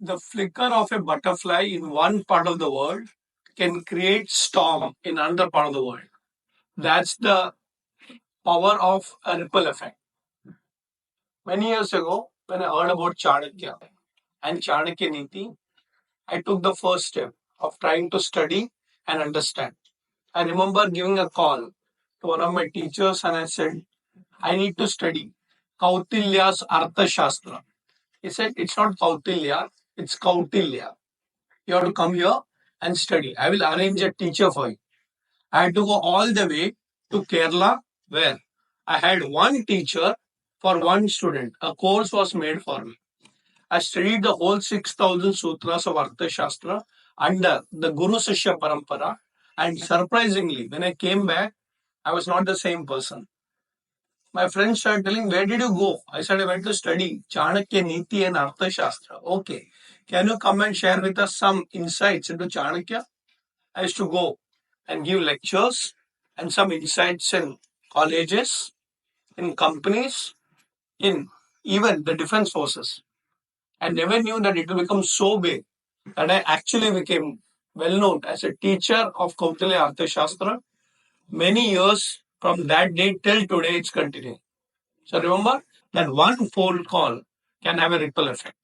The flicker of a butterfly in one part of the world can create storm in another part of the world. That's the power of a ripple effect. Many years ago, when I heard about Chanakya and Chanakya Neeti, I took the first step of trying to study and understand. I remember giving a call to one of my teachers and I said, I need to study Kautilya's Artha Shastra. He said, it's not Kautilya, it's Kautilya. You have to come here and study. I will arrange a teacher for you. I had to go all the way to Kerala where I had one teacher for one student. A course was made for me. I studied the whole 6,000 sutras of Artha Shastra under the Guru Sishya Parampara. And surprisingly, when I came back, I was not the same person. My friends started telling, where did you go? I said, I went to study Chanakya Neeti and Artha Shastra. Okay. Can you come and share with us some insights into Chanakya? I used to go and give lectures and some insights in colleges, in companies, in even the defense forces. I never knew that it will become so big that I actually became well known as a teacher of Kautilya Arthashastra. Many years from that day till today, it's continuing. So remember that one phone call can have a ripple effect.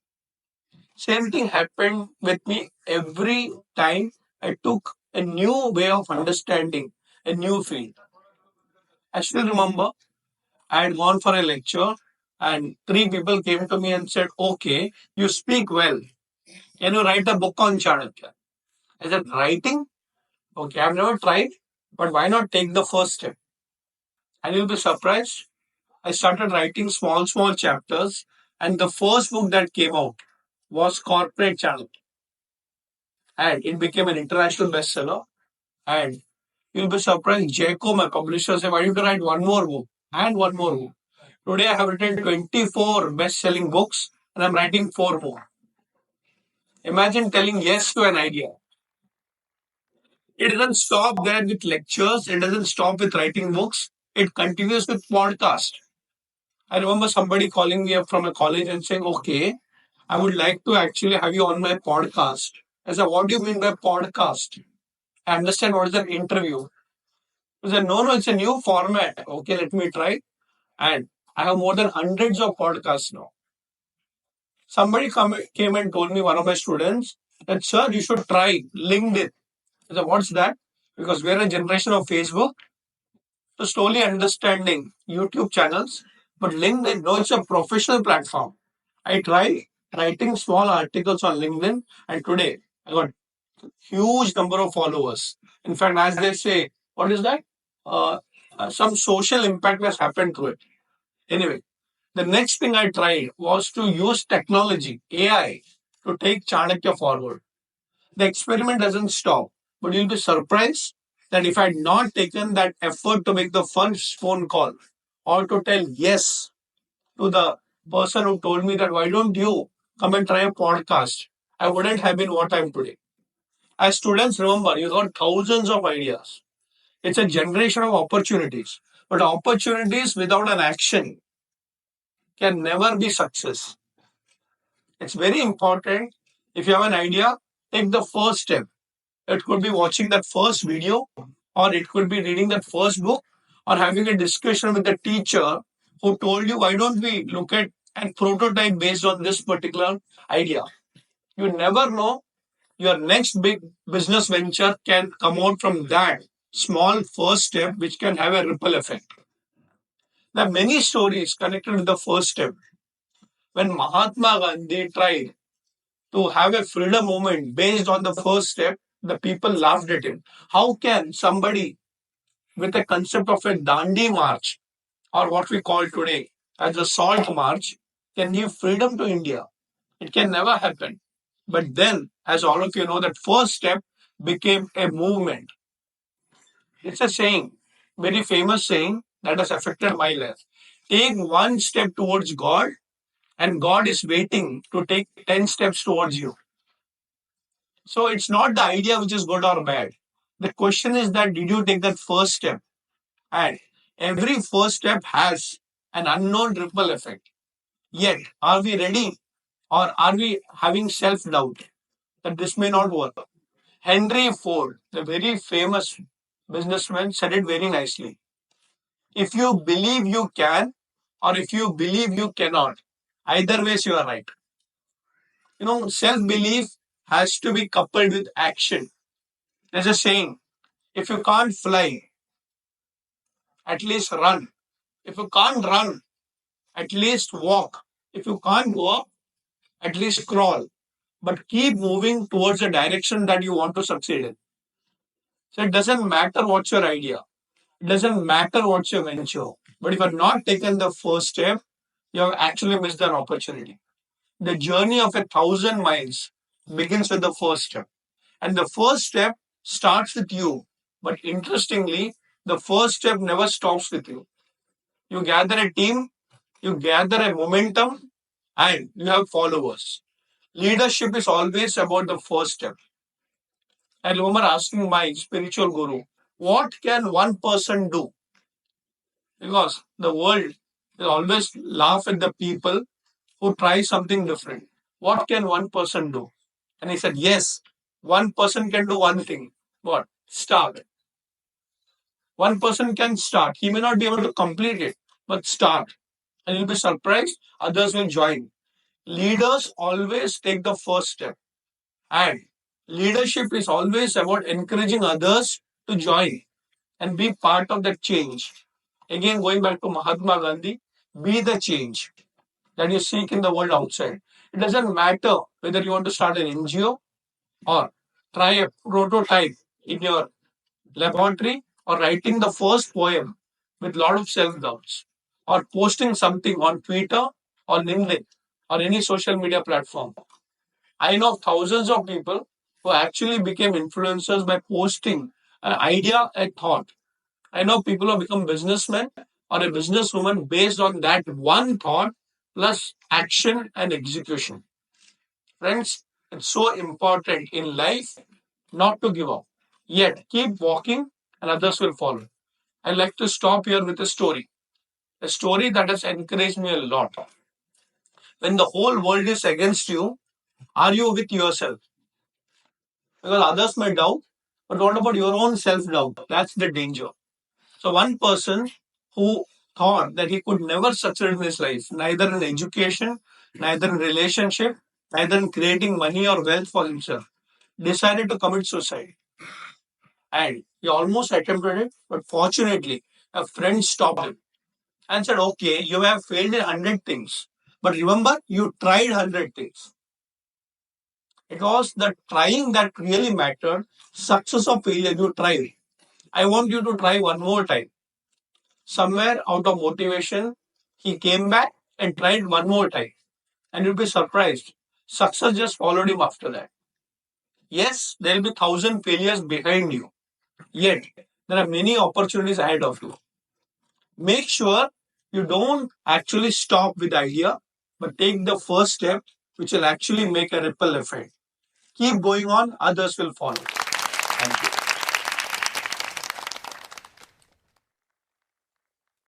Same thing happened with me every time I took a new way of understanding a new field. I still remember I had gone for a lecture and three people came to me and said, okay, you speak well. Can you write a book on Chanakya? I said, writing? Okay, I've never tried, but why not take the first step? And you'll be surprised. I started writing small chapters, and the first book that came out was Corporate Chanakya. And it became an international bestseller. And you'll be surprised, Jaco, my publisher, said, why don't you write one more book and one more book? Today I have written 24 best-selling books and I'm writing four more. Imagine telling yes to an idea. It doesn't stop there with lectures. It doesn't stop with writing books. It continues with podcast. I remember somebody calling me up from a college and saying, okay, I would like to actually have you on my podcast. I said, what do you mean by podcast? I understand what is an interview. He said, no, it's a new format. Okay, let me try. And I have more than hundreds of podcasts now. Somebody came and told me, one of my students, that, sir, you should try LinkedIn. I said, what's that? Because we're a generation of Facebook, so slowly understanding YouTube channels. But LinkedIn, no, it's a professional platform. I tried writing small articles on LinkedIn, and today I got huge number of followers. In fact, as they say, what is that? Uh, some social impact has happened through it. Anyway, the next thing I tried was to use technology, AI, to take Chanakya forward. The experiment doesn't stop, but you'll be surprised that if I had not taken that effort to make the first phone call or to tell yes to the person who told me that why don't you come and try a podcast, I wouldn't have been what I am today. As students, remember, you got thousands of ideas. It's a generation of opportunities. But opportunities without an action can never be success. It's very important. If you have an idea, take the first step. It could be watching that first video, or it could be reading that first book, or having a discussion with the teacher who told you, why don't we look at and prototype based on this particular idea? You never know. Your next big business venture can come out from that small first step, which can have a ripple effect. There are many stories connected with the first step. When Mahatma Gandhi tried to have a freedom movement based on the first step, the people laughed at him. How can somebody with a concept of a Dandi march, or what we call today as a salt march, can give freedom to India? It can never happen. But then, as all of you know, that first step became a movement. It's a saying, very famous saying that has affected my life. Take one step towards God, and God is waiting to take 10 steps towards you. So it's not the idea which is good or bad. The question is that did you take that first step? And every first step has an unknown ripple effect. Yet, are we ready Or are we having self doubt that this may not work? Henry Ford, the very famous businessman, said it very nicely. If you believe you can, or if you believe you cannot, either ways you are right. Self belief has to be coupled with action. There's a saying, if you can't fly, at least run. If you can't run, at least walk. If you can't walk, at least crawl. But keep moving towards the direction that you want to succeed in. So it doesn't matter what's your idea. It doesn't matter what's your venture. But if you have not taken the first step, you have actually missed an opportunity. The journey of 1,000 miles begins with the first step. And the first step starts with you. But interestingly, the first step never stops with you. You gather a team, you gather a momentum, and you have followers. Leadership is always about the first step. I remember asking my spiritual guru, what can one person do? Because the world will always laugh at the people who try something different. What can one person do? And he said, yes, one person can do one thing. What? Start. One person can start. He may not be able to complete it, but start. And you'll be surprised, others will join. Leaders always take the first step. And leadership is always about encouraging others to join and be part of that change. Again, going back to Mahatma Gandhi, be the change that you seek in the world outside. It doesn't matter whether you want to start an NGO or try a prototype in your laboratory or writing the first poem with a lot of self doubts or posting something on Twitter or LinkedIn or any social media platform. I know thousands of people who actually became influencers by posting an idea, a thought. I know people who become businessmen or a businesswoman based on that one thought plus action and execution. Friends, it's so important in life not to give up. Yet keep walking and others will follow. I'd like to stop here with a story that has encouraged me a lot. When the whole world is against you, are you with yourself? Because others may doubt, but what about your own self doubt? That's the danger. So, one person who thought that he could never succeed in his life, neither in education, neither in relationship, neither in creating money or wealth for himself, decided to commit suicide. And he almost attempted it, but fortunately, a friend stopped him and said, okay, you have failed in 100 things. But remember, you tried 100 things. It was the trying that really mattered. Success or failure, you tried. I want you to try one more time. Somewhere out of motivation, he came back and tried one more time. And you'll be surprised. Success just followed him after that. Yes, there will be 1,000 failures behind you. Yet, there are many opportunities ahead of you. Make sure you don't actually stop with the idea, but take the first step, which will actually make a ripple effect. Keep going on, others will follow. Thank you.